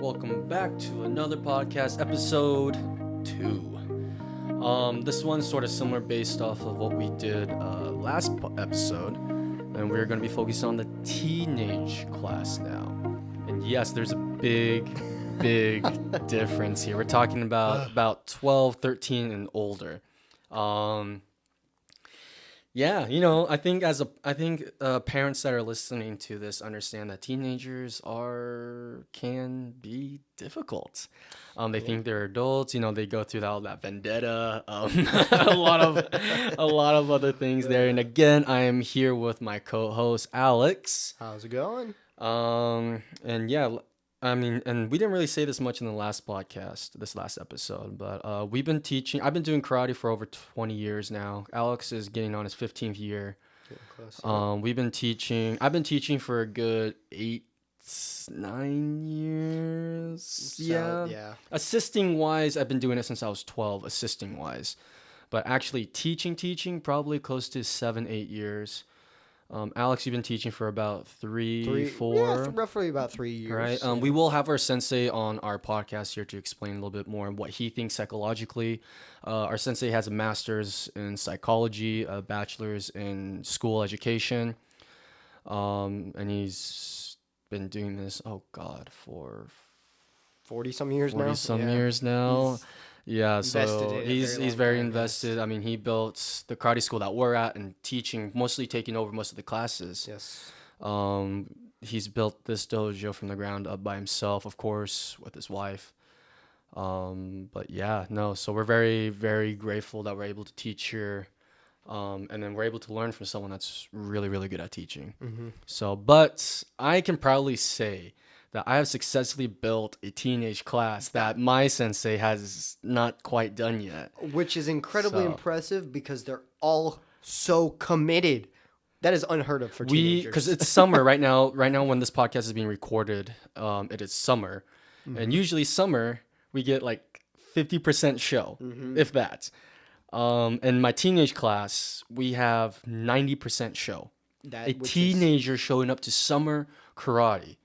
welcome back to another podcast, episode 2. This one's sort of similar based off of what we did last episode, and we're going to be focused on the teenage class now. And yes, there's a big difference here. We're talking about 12, 13, and older. Yeah, I think parents that are listening to this understand that teenagers can be difficult. They think they're adults. They go through all that vendetta, a lot of other things there. And again, I am here with my co-host Alex. How's it going? And yeah. And we didn't really say this much in the last podcast, this last episode, but I've been doing karate for over 20 years now. Alex is getting on his 15th year. I've been teaching for a good 9 years. So, yeah. Assisting wise, I've been doing it since I was 12, assisting wise. But actually teaching probably close to 7-8 years. Alex, you've been teaching for about 4. Yeah, roughly about 3 years. Right. Yeah. We will have our sensei on our podcast here to explain a little bit more what he thinks psychologically. Our sensei has a master's in psychology, a bachelor's in school education. And he's been doing this, for 40-some years now. 40-some years now. Yeah, so he's very invested. Yes. I mean, he built the karate school that we're at and teaching, mostly taking over most of the classes. Yes. He's built this dojo from the ground up by himself, of course, with his wife. But yeah, no, so we're very, very grateful that we're able to teach here. And then we're able to learn from someone that's really, really good at teaching. Mm-hmm. So, but I can proudly say that I have successfully built a teenage class that my sensei has not quite done yet. Which is incredibly impressive because they're all so committed. That is unheard of for teenagers. Because it's summer right now. Right now, when this podcast is being recorded, it is summer. Mm-hmm. And usually summer, we get like 50% show, if that. In my teenage class, we have 90% show. Teenager showing up to summer karate.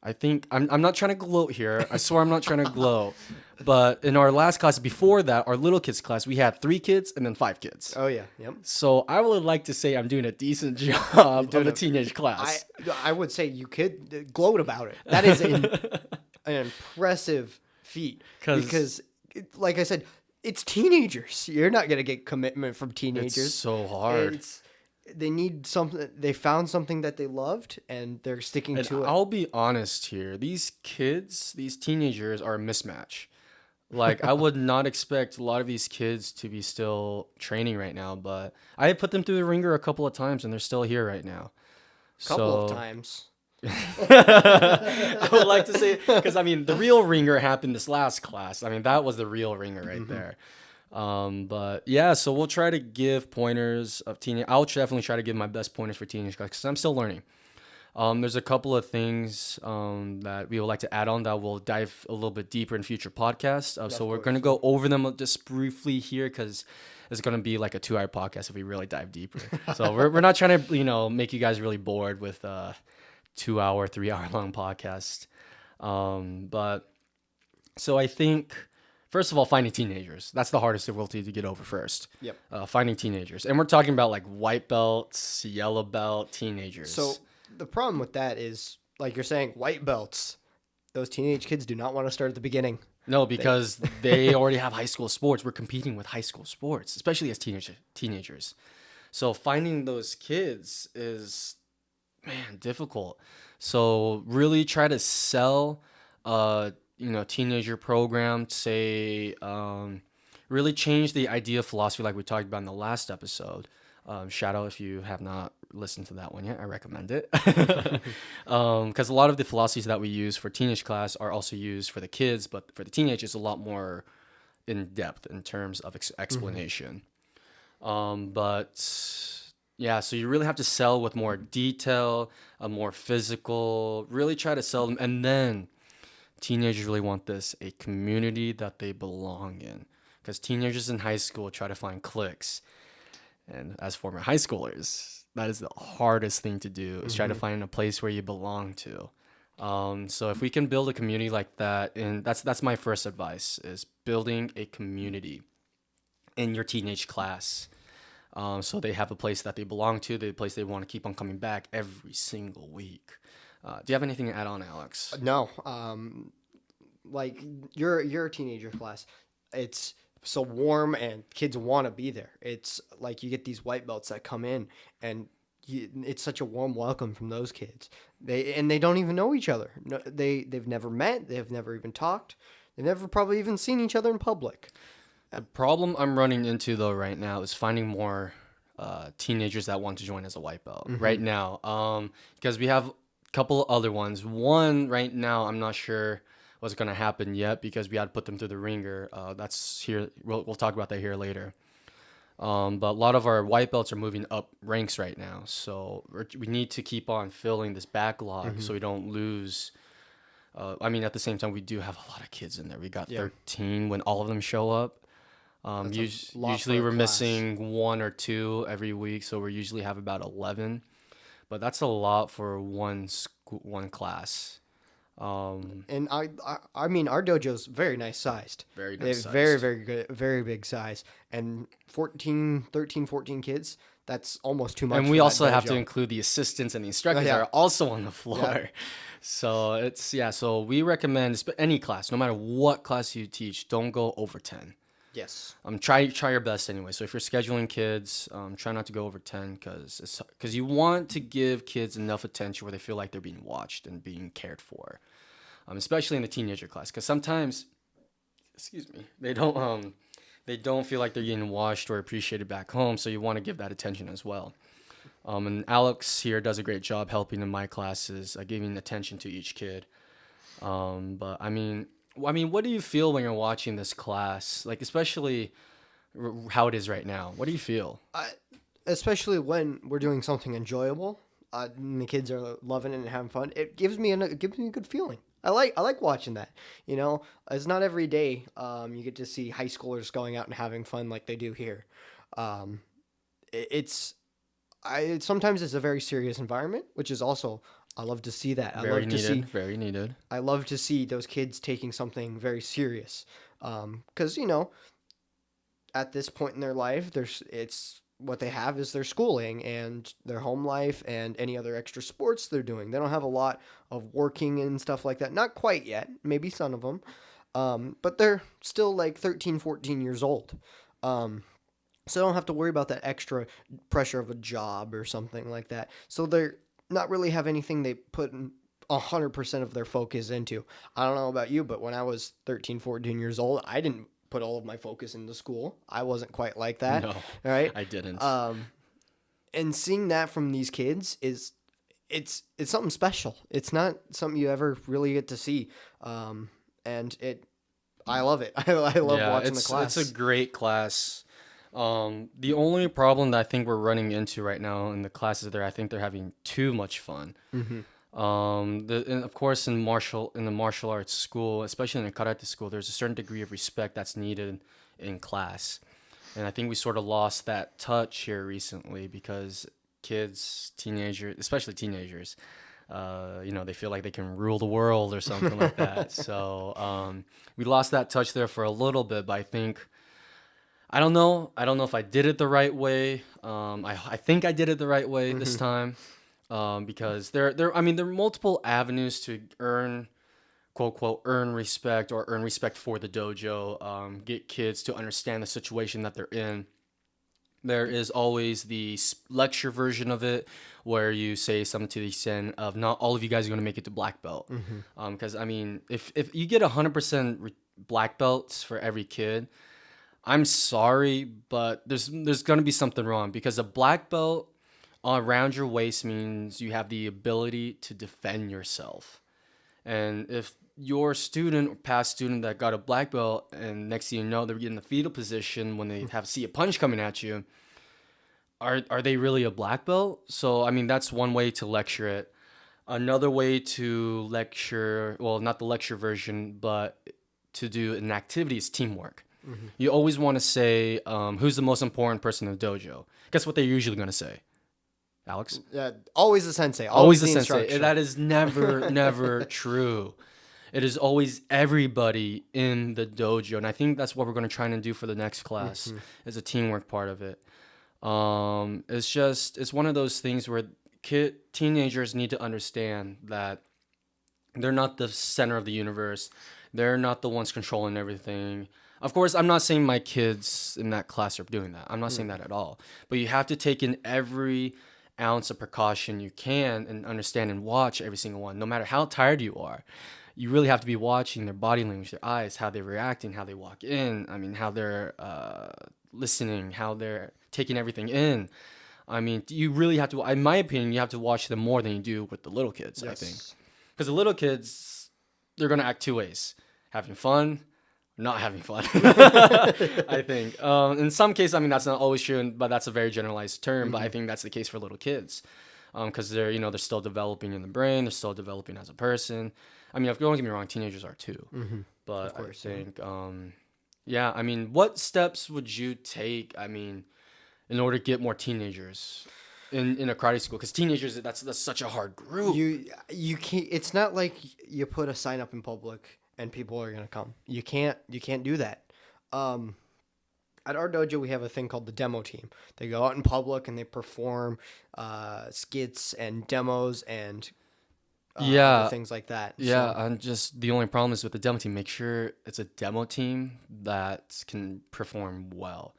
I think I'm not trying to gloat here. I swear I'm not trying to gloat. But in our last class before that, our little kids class, we had 3 kids and then 5 kids. Oh yeah, yep. So I would like to say I'm doing a decent job of the teenage class. I would say you could gloat about it. That is an impressive feat because, like I said, it's teenagers. You're not gonna get commitment from teenagers. It's so hard. They need something. They found something that they loved, and they're sticking to it. I'll be honest here. These teenagers are a mismatch. Like, I would not expect a lot of these kids to be still training right now, but I put them through the ringer a couple of times, and they're still here right now. Couple of times. I would like to say, because, the real ringer happened this last class. That was the real ringer right there. But yeah, so we'll try to give pointers of teenage. I'll definitely try to give my best pointers for teenage guys because I'm still learning. There's a couple of things that we would like to add on that we'll dive a little bit deeper in future podcasts. So we're going to go over them just briefly here because it's going to be like a 2-hour podcast if we really dive deeper. So we're not trying to make you guys really bored with a 2-hour, 3-hour long podcast. But so I think. First of all, finding teenagers. That's the hardest difficulty to get over first. Yep. Finding teenagers. And we're talking about like white belts, yellow belt teenagers. So the problem with that is, like you're saying, white belts. Those teenage kids do not want to start at the beginning. No, because they already have high school sports. We're competing with high school sports, especially as teenagers. So finding those kids is, difficult. So really try to sell teenager program, say, really change the idea of philosophy like we talked about in the last episode. Shout out if you have not listened to that one yet. I recommend it. Because a lot of the philosophies that we use for teenage class are also used for the kids, but for the teenagers, a lot more in depth in terms of explanation. But yeah, so you really have to sell with more detail, more physical, really try to sell them. And then teenagers really want a community that they belong in. Because teenagers in high school try to find cliques. And as former high schoolers, that is the hardest thing to do, is try to find a place where you belong to. So if we can build a community like that, and that's my first advice is building a community in your teenage class. So they have a place that they belong to, the place they want to keep on coming back every single week. Do you have anything to add on, Alex? No, like your teenager class, it's so warm and kids want to be there. It's like you get these white belts that come in and it's such a warm welcome from those kids. They don't even know each other. No, they've never met. They've never even talked. They've never probably even seen each other in public. The problem I'm running into though right now is finding more teenagers that want to join as a white belt right now. Because we have a couple other ones. One right now, I'm not sure what's going to happen yet because we had to put them through the ringer. That's here. We'll talk about that here later. But a lot of our white belts are moving up ranks right now. So we need to keep on filling this backlog so we don't lose. I mean, at the same time, we do have a lot of kids in there. We got 13 when all of them show up. Usually we're missing one or two every week, so we usually have about 11. But that's a lot for one class. And I mean, our dojo's very nice sized. Very nice sized. Very, very good, very big size. And 14 kids, that's almost too much. And we also have to include the assistants and the instructors that are also on the floor. Yeah. So so we recommend any class, no matter what class you teach, don't go over 10. Yes. Try your best anyway. So if you're scheduling kids, try not to go over 10 because you want to give kids enough attention where they feel like they're being watched and being cared for, especially in the teenager class. Because sometimes, they don't feel like they're getting watched or appreciated back home. So you want to give that attention as well. And Alex here does a great job helping in my classes, giving attention to each kid. But I mean, what do you feel when you're watching this class? Like, especially how it is right now. What do you feel? Especially when we're doing something enjoyable, and the kids are loving it and having fun. It gives me a good feeling. I like watching that. You know, it's not every day you get to see high schoolers going out and having fun like they do here. Sometimes it's a very serious environment, which is also. I love to see that. Very needed. I love to see those kids taking something very serious, because at this point in their life, it's what they have is their schooling and their home life and any other extra sports they're doing. They don't have a lot of working and stuff like that. Not quite yet. Maybe some of them, but they're still like 13, 14 years old. So they don't have to worry about that extra pressure of a job or something like that. So they're not really have anything they put 100% of their focus into. I don't know about you, but when I was 13, 14 years old, I didn't put all of my focus into school. I wasn't quite like that. No, right? I didn't. And seeing that from these kids it's something special. It's not something you ever really get to see. And I love it. I love watching the class. It's a great class. The only problem that I think we're running into right now in the classes I think they're having too much fun. Mm-hmm. And of course, in the martial arts school, especially in the karate school, there's a certain degree of respect that's needed in class, and I think we sort of lost that touch here recently because kids, teenagers, especially teenagers, they feel like they can rule the world or something like that. So we lost that touch there for a little bit, but I think. I don't know if I did it the right way. I think I did it the right way this time, because there are multiple avenues to earn, quote unquote, earn respect or earn respect for the dojo. Get kids to understand the situation that they're in. There is always the lecture version of it where you say something to the extent of not all of you guys are going to make it to black belt. Because if you get 100% black belts for every kid. I'm sorry, but there's going to be something wrong because a black belt around your waist means you have the ability to defend yourself. And if your student or past student that got a black belt and next thing you know they're in the fetal position when they see a punch coming at you, are they really a black belt? So, that's one way to lecture it. Another way to lecture, well, not the lecture version, but to do an activity is teamwork. Mm-hmm. You always want to say, who's the most important person in the dojo? Guess what they're usually going to say? Alex? Always the sensei. Always Always the the sensei. instructor. That is never true. It is always everybody in the dojo, and I think that's what we're going to try and do for the next class is a teamwork part of it. It's one of those things where teenagers need to understand that they're not the center of the universe. They're not the ones controlling everything. Of course, I'm not saying my kids in that class are doing that. I'm not saying that at all. But you have to take in every ounce of precaution you can and understand and watch every single one, no matter how tired you are. You really have to be watching their body language, their eyes, how they're reacting, how they walk in. I mean, how they're listening, how they're taking everything in. I mean, you really have to, in my opinion, you have to watch them more than you do with the little kids, I think. Because the little kids, they're going to act two ways. Having fun, not having fun, I think. In some cases, I mean, that's not always true, but that's a very generalized term. But I think that's the case for little kids. Because they're still developing in the brain. They're still developing as a person. I mean, don't get me wrong, teenagers are too. But of course, I think, I mean, what steps would you take, I mean, in order to get more teenagers in a karate school? Because teenagers, that's such a hard group. You can't. It's not like you put a sign up in public and people are gonna come. You can't do that. At our dojo, we have a thing called the demo team. They go out in public and they perform skits and demos and things like that. Yeah, and just the only problem is with the demo team, make sure it's a demo team that can perform well.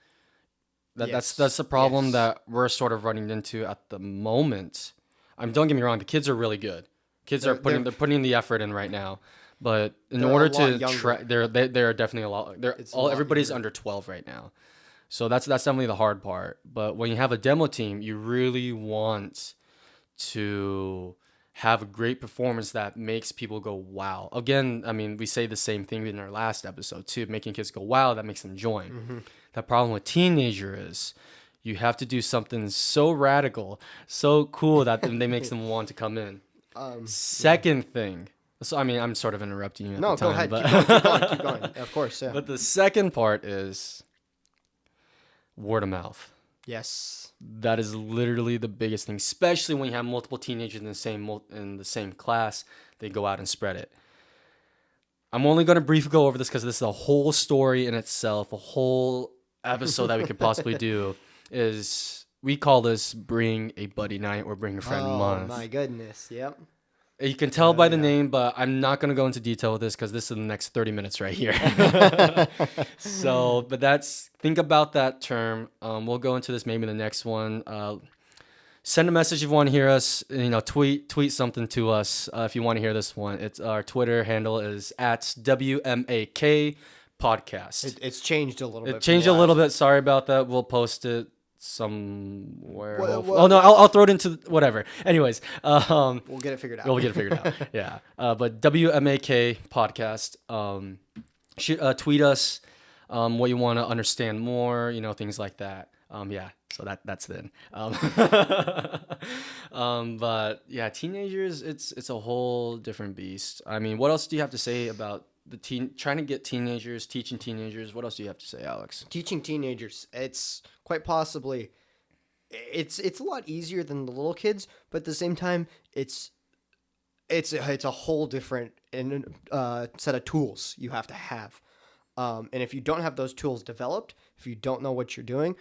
That's the problem that we're sort of running into at the moment. Don't get me wrong, the kids are really good. They're putting the effort in right now. But in order to they're definitely a lot. Everybody's under 12 right now, so that's definitely the hard part. But when you have a demo team, you really want to have a great performance that makes people go wow. Again, I mean, we say the same thing in our last episode too, making kids go wow. That makes them join. The problem with teenager is you have to do something so radical, so cool that they makes them want to come in. Second thing. So, I mean, I'm sort of interrupting you at the time. No, go ahead. But Keep going. Of course, yeah. But the second part is word of mouth. Yes. That is literally the biggest thing, especially when you have multiple teenagers in the same class. They go out and spread it. I'm only going to briefly go over this because this is a whole story in itself, a whole episode that we could possibly do. We call this Bring a Buddy Night or Bring a Friend Month. Oh, my goodness. Yep. You can tell by the name, but I'm not going to go into detail with this because this is the next 30 minutes right here. Think about that term. We'll go into this maybe in the next one. Send a message if you want to hear us. Tweet something to us if you want to hear this one. It's our Twitter handle is at WMAK podcast. It's changed a little bit. It changed a little bit. Sorry about that. We'll post it somewhere. I'll throw it into whatever. Anyways, we'll get it figured out. We'll get it figured out. Yeah. But WMAK podcast. Tweet us what you want to understand more. Things like that. So that's then. But yeah, teenagers. It's a whole different beast. I mean, what else do you have to say about trying to get teenagers, teaching teenagers? What else do you have to say, Alex? Teaching teenagers, it's quite possibly, it's a lot easier than the little kids, but at the same time, it's a whole different set of tools you have to have. And if you don't have those tools developed, if you don't know what you're doing,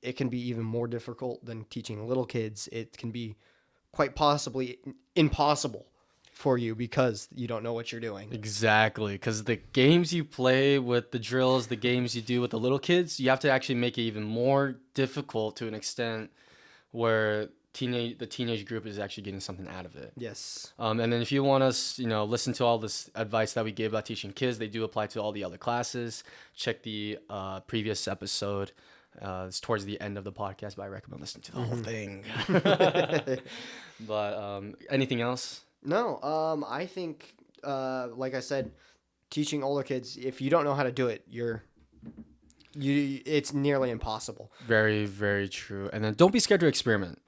it can be even more difficult than teaching little kids. It can be quite possibly impossible for you because you don't know what you're doing. Exactly, because the games you play with the drills, the games you do with the little kids, you have to actually make it even more difficult to an extent where the teenage group is actually getting something out of it. Yes. And then if you want us, listen to all this advice that we gave about teaching kids, they do apply to all the other classes. Check the previous episode. It's towards the end of the podcast, but I recommend listening to the whole thing. But anything else? No, I think, like I said, teaching older kids, if you don't know how to do it, it's nearly impossible. Very, very true. And then don't be scared to experiment.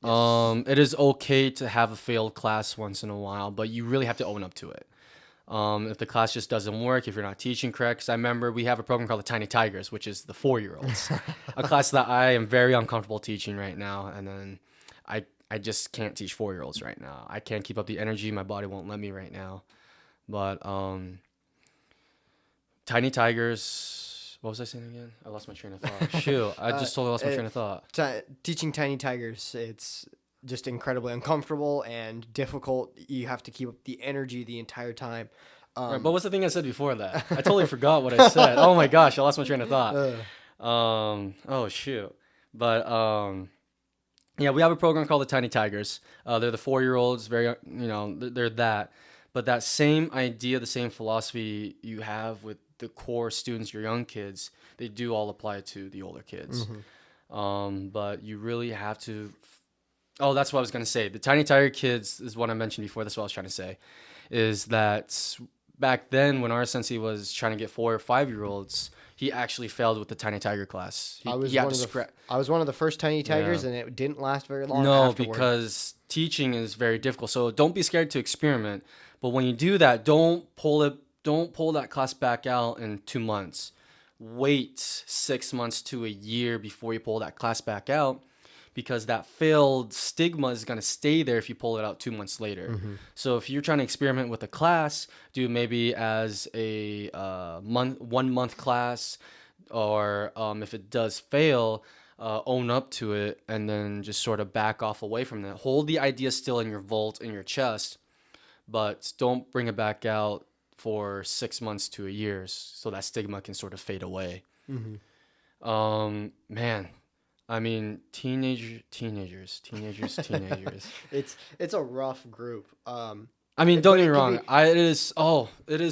Yes. It is okay to have a failed class once in a while, but you really have to own up to it. If the class just doesn't work, if you're not teaching correct, because I remember we have a program called the Tiny Tigers, which is the 4-year-olds, a class that I am very uncomfortable teaching right now. And then I just can't teach 4-year-olds right now. I can't keep up the energy. My body won't let me right now. But Tiny Tigers. What was I saying again? I lost my train of thought. Shoot, I just totally lost my train of thought. Teaching Tiny Tigers, it's just incredibly uncomfortable and difficult. You have to keep up the energy the entire time. Right, but what's the thing I said before that? I totally forgot what I said. Oh my gosh, I lost my train of thought. Oh shoot. But yeah, we have a program called the Tiny Tigers. They're the 4-year-olds. They're that. But that same idea, the same philosophy you have with the core students, your young kids, they do all apply to the older kids. But you really have to. Oh, that's what I was gonna say. The Tiny Tiger kids is what I mentioned before. That's what I was trying to say, is that back then when our sensei was trying to get 4 or 5-year-olds, he actually failed with the Tiny Tiger class. I was one of the first Tiny Tigers, and it didn't last very long. No, afterward. because teaching is very difficult. So don't be scared to experiment. But when you do that, don't pull that class back out in 2 months. Wait 6 months to a year before you pull that class back out, because that failed stigma is going to stay there if you pull it out 2 months later. So if you're trying to experiment with a class, do maybe as a 1 month class, or if it does fail, own up to it and then just sort of back off away from that. Hold the idea still in your vault, in your chest, but don't bring it back out for 6 months to a year so that stigma can sort of fade away. Man. I mean, teenagers. It's a rough group. I mean, don't get me wrong. It is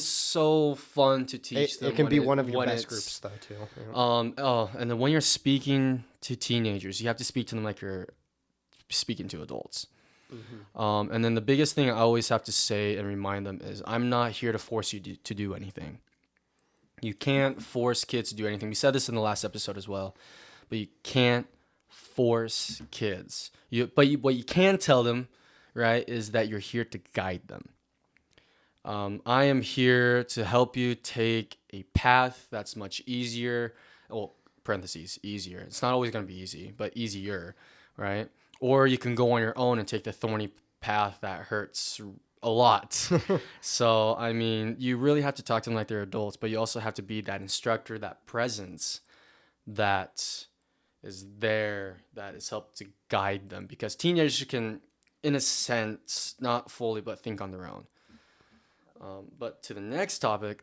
so fun to teach them. It can be one of your best groups, though, too. Yeah. And then when you're speaking to teenagers, you have to speak to them like you're speaking to adults. And then the biggest thing I always have to say and remind them is, I'm not here to force you to do anything. You can't force kids to do anything. We said this in the last episode as well. But you can't force kids. What you can tell them, right, is that you're here to guide them. I am here to help you take a path that's much easier. Well, parentheses, easier. It's not always going to be easy, but easier, right? Or you can go on your own and take the thorny path that hurts a lot. So, I mean, you really have to talk to them like they're adults, but you also have to be that instructor, that presence that is there, that is helped to guide them, because teenagers can, in a sense, not fully, but think on their own. But to the next topic,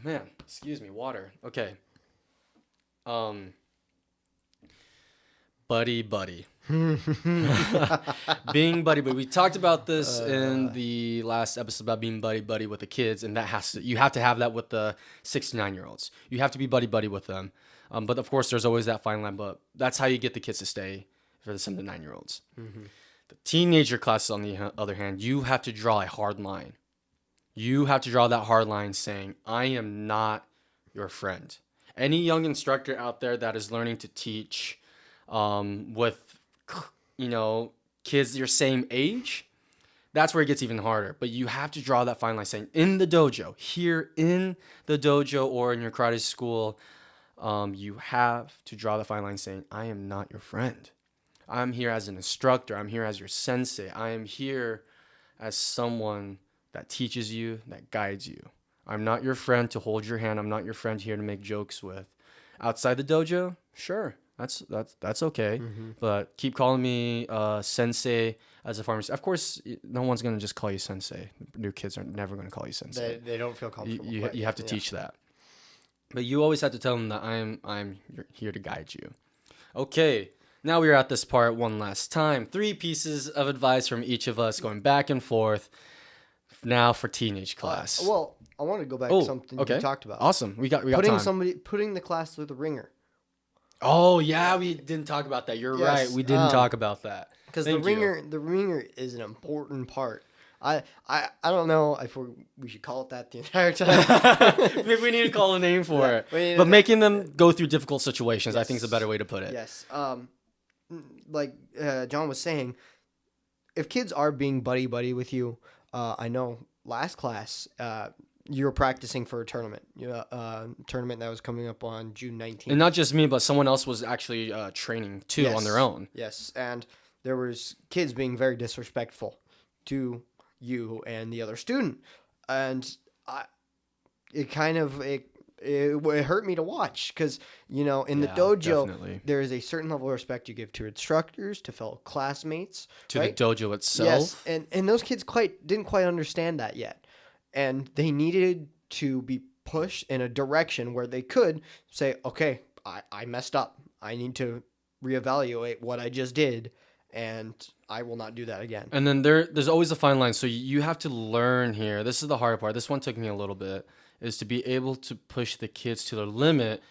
man, excuse me, water. Okay. Buddy. Being buddy. We talked about this in the last episode about being buddy with the kids, and you have to have that with the 6 to 9-year-olds. You have to be buddy with them. But of course, there's always that fine line. But that's how you get the kids to stay for the 7 to 9-year-olds. The teenager classes, on the other hand, you have to draw a hard line. You have to draw that hard line saying, I am not your friend. Any young instructor out there that is learning to teach with, kids your same age, that's where it gets even harder. But you have to draw that fine line saying, in the dojo, here in the dojo or in your karate school, you have to draw the fine line saying, I am not your friend. I'm here as an instructor. I'm here as your sensei. I am here as someone that teaches you, that guides you. I'm not your friend to hold your hand. I'm not your friend here to make jokes with. Outside the dojo, sure, that's okay. But keep calling me sensei as a pharmacist. Of course, no one's gonna just call you sensei. New kids are never gonna call you sensei. They don't feel comfortable. You have to teach that. But you always have to tell them that I'm here to guide you. Okay, now we're at this part one last time. 3 pieces of advice from each of us going back and forth. Now for teenage class. Well, I want to go back to something you talked about. Awesome. We got time. Putting the class through the ringer. Oh yeah, we didn't talk about that. You're right. We didn't talk about that. Because the ringer is an important part. I don't know if we should call it that the entire time. Maybe we need to call a name for it. But making them go through difficult situations, I think, is a better way to put it. Yes. Like John was saying, if kids are being buddy with you, I know last class you were practicing for a tournament. Tournament that was coming up on June 19th. And not just me, but someone else was actually training too on their own. Yes, and there was kids being very disrespectful to you and the other student, and it kind of it hurt me to watch because in the dojo definitely. there is a certain level of respect you give to instructors, to fellow classmates, To right? the dojo itself. Yes, and those kids didn't quite understand that yet, and they needed to be pushed in a direction where they could say, okay, I messed up. I need to reevaluate what I just did, and I will not do that again. And then there's always a fine line. So you have to learn here. This is the hard part. This one took me a little bit, is to be able to push the kids to their limit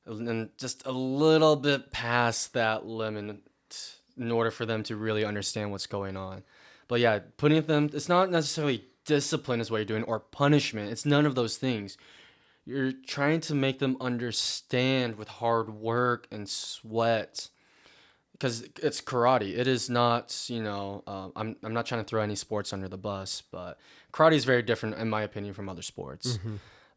and just a little bit past that limit in order for them to really understand what's going on. But yeah, putting them, it's not necessarily discipline is what you're doing or punishment. It's none of those things. You're trying to make them understand with hard work and sweat, because it's karate. It is not, I'm not trying to throw any sports under the bus, but karate is very different, in my opinion, from other sports.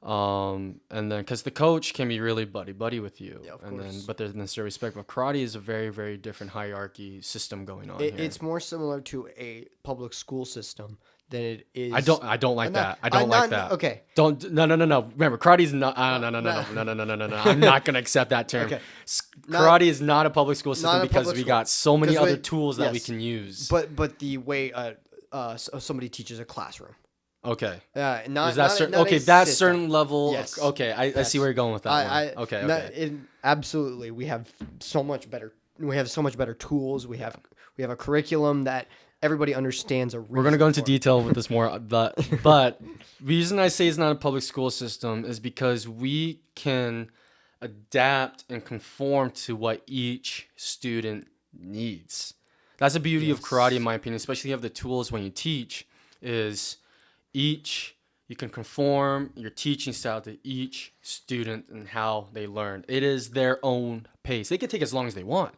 And then because the coach can be really buddy with you, Yeah, of and course. then but there's necessary respect. But karate is a very, very different hierarchy system going on here. It's more similar to a public school system than it is. I don't like that. I don't like that. Okay. Don't no. Remember, karate is not. No. I'm not gonna accept that term. Okay. Karate is not a public school system a because public we school. got so many 'Cause other we- tools that we yes. can use. But the way somebody teaches a classroom. Okay. Not, Is that not, certain? not Okay, a that system. certain level. Yes. Okay, I see where you're going with that one. Okay. Absolutely, we have so much better. We have so much better tools. We have a curriculum that everybody understands. We're gonna go into detail with this more, but the reason I say it's not a public school system is because we can adapt and conform to what each student needs. That's the beauty of karate, in my opinion, especially if you have the tools when you teach, is you can conform your teaching style to each student and how they learn. It is their own pace. They can take as long as they want.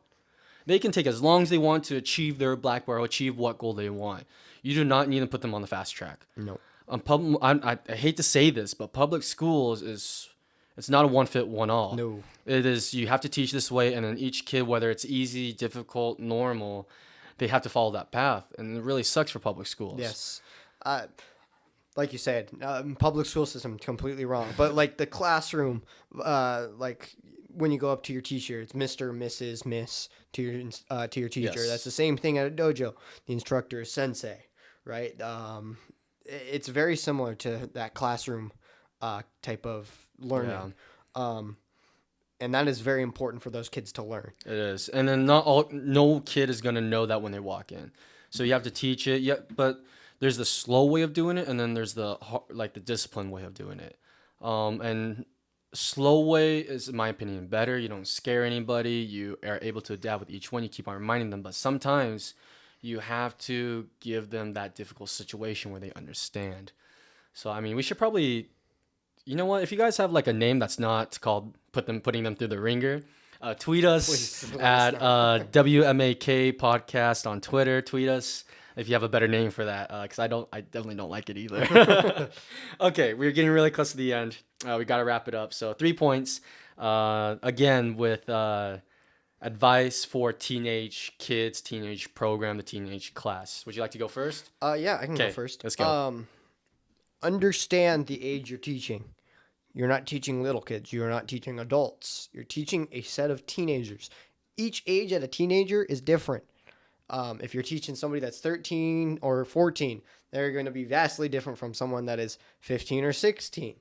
They can take as long as they want to achieve their black belt, achieve what goal they want. You do not need to put them on the fast track. No. I hate to say this, but public schools it's not a one fit one all. No. It is, you have to teach this way, and then each kid, whether it's easy, difficult, normal, they have to follow that path, and it really sucks for public schools. Yes. Like you said, public school system completely wrong. But like the classroom, like when you go up to your teacher, it's Mr., Mrs., Miss to your teacher. Yes. That's the same thing at a dojo. The instructor is sensei, right? It's very similar to that classroom type of learning. And that is very important for those kids to learn. It is. And then no kid is going to know that when they walk in. So you have to teach it. Yeah, but there's the slow way of doing it, and then there's the disciplined way of doing it. And slow way is, in my opinion, better. You don't scare anybody. You are able to adapt with each one. You keep on reminding them. But sometimes you have to give them that difficult situation where they understand. So, I mean, we should probably, you know what? If you guys have like a name that's not called putting them through the ringer, tweet us Please, at WMAK podcast on Twitter. Tweet us if you have a better name for that, because I definitely don't like it either. Okay, we're getting really close to the end. We got to wrap it up. So 3 points. Again, with advice for teenage kids, teenage program, the teenage class. Would you like to go first? Yeah, I can go Okay, first. let's go. Understand the age you're teaching. You're not teaching little kids. You're not teaching adults. You're teaching a set of teenagers. Each age at a teenager is different. If you're teaching somebody that's 13 or 14, they're going to be vastly different from someone that is 15 or 16.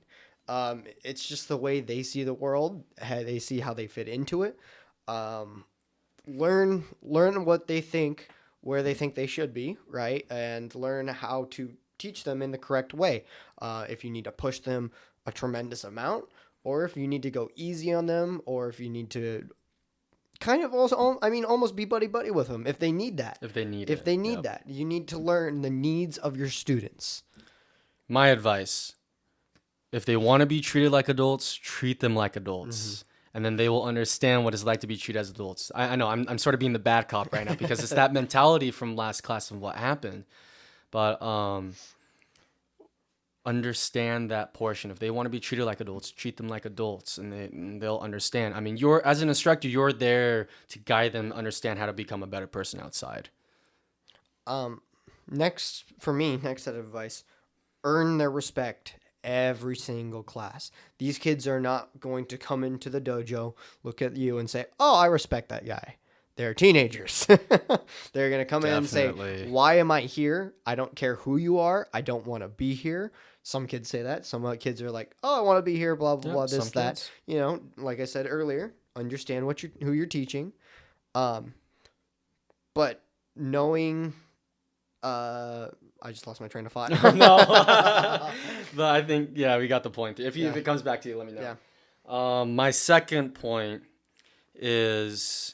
It's just the way they see the world, how they see how they fit into it. Learn what they think, where they think they should be, right? And learn how to teach them in the correct way. If you need to push them a tremendous amount, or if you need to go easy on them, or if you need to kind of also, almost be buddy with them if they need that. If they need that, you need to learn the needs of your students. My advice: if they want to be treated like adults, treat them like adults. And then they will understand what it's like to be treated as adults. I know I'm sort of being the bad cop right now because it's that mentality from last class of what happened. But understand that portion. If they want to be treated like adults, treat them like adults, and they'll understand. I mean, as an instructor, you're there to guide them, understand how to become a better person outside. Next set of advice: earn their respect every single class. These kids are not going to come into the dojo, look at you, and say, "Oh, I respect that guy." They're teenagers. They're going to come in and say, "Why am I here? I don't care who you are. I don't want to be here." Some kids say that. Some kids are like, "Oh, I want to be here, blah, blah, blah, this, that." Kids. You know, like I said earlier, understand who you're teaching. But knowing... I just lost my train of thought. No. But I think, we got the point. If it comes back to you, let me know. Yeah. My second point is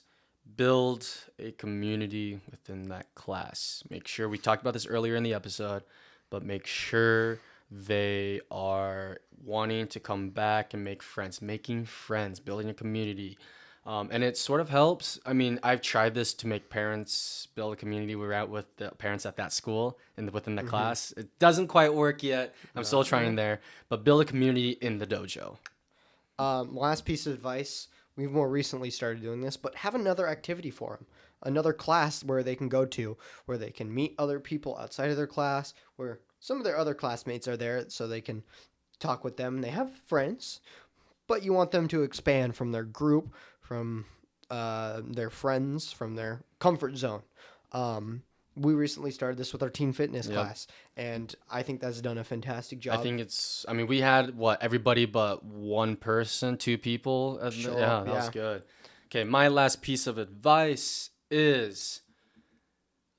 build a community within that class. Make sure, we talked about this earlier in the episode, but make sure they are wanting to come back and make friends, making friends, building a community. And it sort of helps. I mean, I've tried this to make parents build a community. We're out with the parents at that school and within the class. It doesn't quite work yet. I'm still trying there. But build a community in the dojo. Last piece of advice. We've more recently started doing this, but have another activity for them. Another class where they can go to, where they can meet other people outside of their class, where some of their other classmates are there so they can talk with them. They have friends, but you want them to expand from their group, from their friends, from their comfort zone. We recently started this with our teen fitness class, and I think that's done a fantastic job. I think we had, everybody but one person, 2 people? That was good. Okay, my last piece of advice is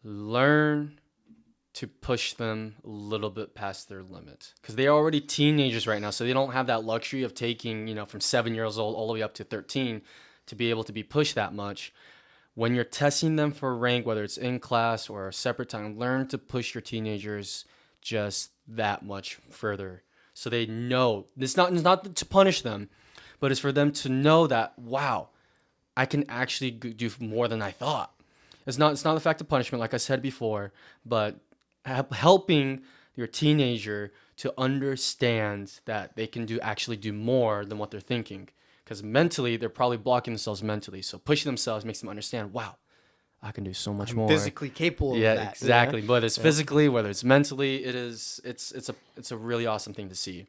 learn to push them a little bit past their limit. Because they are already teenagers right now, so they don't have that luxury of taking, from 7 years old all the way up to 13 to be able to be pushed that much. When you're testing them for rank, whether it's in class or a separate time, learn to push your teenagers just that much further. So they know, it's not to punish them, but it's for them to know that, wow, I can actually do more than I thought. It's not the fact of punishment, like I said before, but helping your teenager to understand that they can actually do more than what they're thinking. Because mentally, they're probably blocking themselves mentally. So pushing themselves makes them understand, wow, I can do so much more. Physically capable of that. Yeah, exactly. You know? Whether it's physically, whether it's mentally, it's a really awesome thing to see.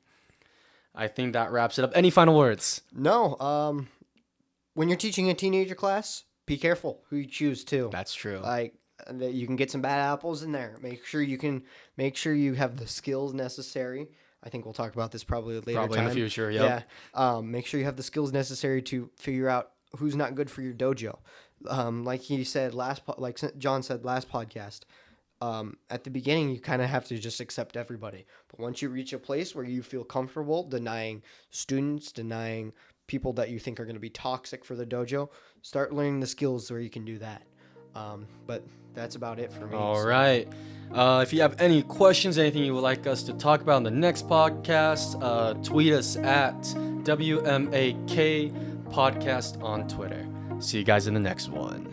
I think that wraps it up. Any final words? No. When you're teaching a teenager class, be careful who you choose too. That's true. Like, you can get some bad apples in there. Make sure you have the skills necessary. I think we'll talk about this probably later. Probably in the future, yep. Yeah. Make sure you have the skills necessary to figure out who's not good for your dojo. Like he said like John said last podcast, at the beginning you kind of have to just accept everybody. But once you reach a place where you feel comfortable denying students, denying people that you think are going to be toxic for the dojo, start learning the skills where you can do that. But that's about it for me. All right. If you have any questions, anything you would like us to talk about in the next podcast, tweet us at WMAK Podcast on Twitter. See you guys in the next one.